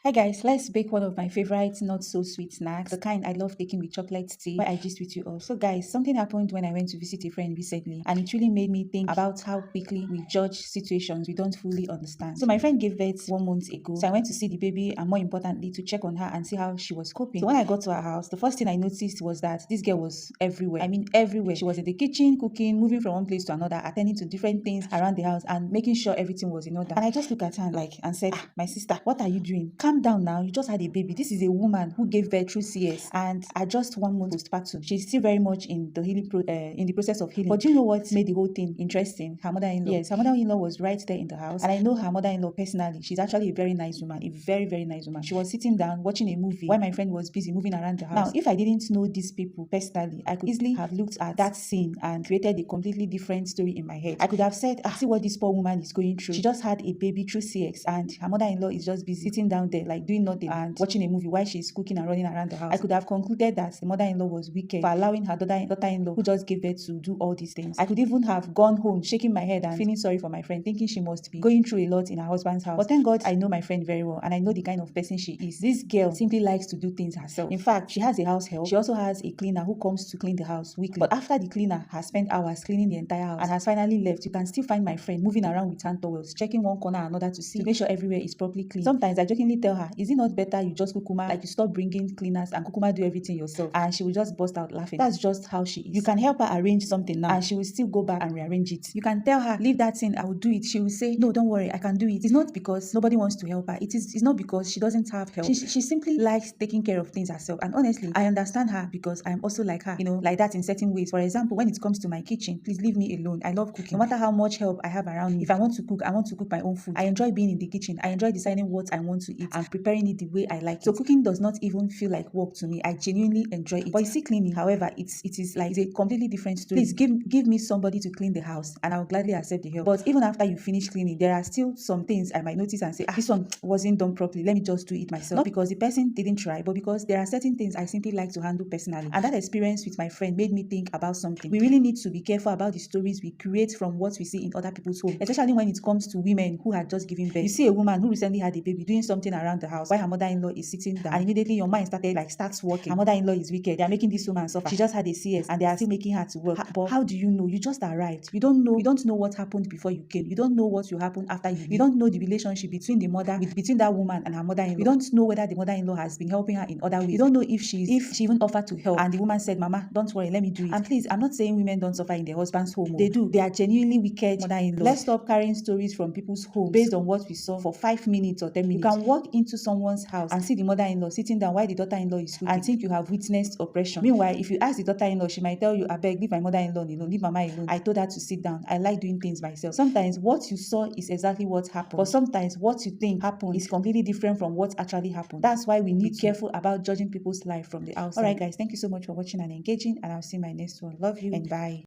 Hi guys, let's bake one of my favorite not so sweet snacks, the kind I love taking with chocolate tea, where I gist with you all. So guys, something happened when I went to visit a friend recently, and it really made me think about how quickly we judge situations we don't fully understand. So my friend gave birth 1 month ago, so I went to see the baby and more importantly to check on her and see how she was coping. So when I got to her house, the first thing I noticed was that this girl was everywhere. I mean everywhere. She was in the kitchen, cooking, moving from one place to another, attending to different things around the house and making sure everything was in order. And I just looked at her and said, my sister, what are you doing? Calm down now. You just had a baby. This is a woman who gave birth through CS and at just 1 month postpartum. She's still very much in the in the process of healing. But do you know what made the whole thing interesting? Her mother-in-law. Yes, her mother-in-law was right there in the house, and I know her mother-in-law personally. She's actually a very nice woman, a very very nice woman. She was sitting down watching a movie while my friend was busy moving around the house. Now, if I didn't know these people personally, I could easily have looked at that scene and created a completely different story in my head. I could have said, see what this poor woman is going through. She just had a baby through CX, and her mother-in-law is just busy sitting down there like doing nothing and watching a movie while she's cooking and running around the house. I could have concluded that the mother-in-law was wicked for allowing her daughter-in-law who just gave birth to do all these things. I could even have gone home shaking my head and feeling sorry for my friend, thinking she must be going through a lot in her husband's house. But thank God I know my friend very well and I know the kind of person she is. This girl simply likes to do things herself. In fact, she has a house help. She also has a cleaner who comes to clean the house weekly. But after the cleaner has spent hours cleaning the entire house and has finally left, you can still find my friend moving around with hand towels, checking one corner or another to make sure everywhere is properly clean. Sometimes I jokingly tell her, is it not better you just kukuma, like you stop bringing cleaners and kukuma do everything yourself? And she will just burst out laughing. That's just how she is. You can help her arrange something now and she will still go back and rearrange it. You can tell her, leave that thing, I will do it. She will say, no, don't worry, I can do it. It's not because nobody wants to help her. It's not because she doesn't have help. She simply likes taking care of things herself. And honestly, I understand her because I'm also like her, like that in certain ways. For example, when it comes to my kitchen, please leave me alone. I love cooking. No matter how much help I have around me, if I want to cook, I want to cook my own food. I enjoy being in the kitchen. I enjoy deciding what I want to eat and preparing it the way I like it. So cooking does not even feel like work to me. I genuinely enjoy it. But you see, cleaning, however, it is like it's a completely different story. Please give me somebody to clean the house and I'll gladly accept the help. But even after you finish cleaning, there are still some things I might notice and say, this one wasn't done properly. Let me just do it myself. Not because the person didn't try, but because there are certain things I simply like to handle personally. And that experience with my friend made me think about something. We really need to be careful about the stories we create from what we see in other people's homes, especially when it comes to women who had just given birth. You see a woman who recently had a baby doing something around the house while her mother-in-law is sitting down, and immediately your mind starts working. Her mother-in-law is wicked. They are making this woman suffer. She just had a CS and they are still making her to work. But how do you know? You just arrived. You don't know what happened before you came. You don't know what will happen after you. You don't know the relationship between the mother between that woman and her mother-in-law. You don't know whether the mother-in-law has been helping her in other ways. You don't know if she even offered to help and the woman said, Mama, don't worry, let me do it. And please, I'm not saying women don't suffer in their husband's home. They do. They are genuinely wicked mother-in-law. Let's stop carrying stories from people's homes based on what we saw for 5 minutes or 10 minutes. You can walk into someone's house and see the mother-in-law sitting down while the daughter-in-law is cooking and think you have witnessed oppression. Meanwhile, if you ask the daughter-in-law, she might tell you, I beg, leave my mother-in-law alone, leave mama alone. I told her to sit down. I like doing things myself. Sometimes what you saw is exactly what happened, but sometimes what you think happened is completely different from what actually happened. That's why we need to be careful about judging people's life from the outside. Alright guys, thank you so much for watching and engaging, and I'll see you in my next one. Love you and bye.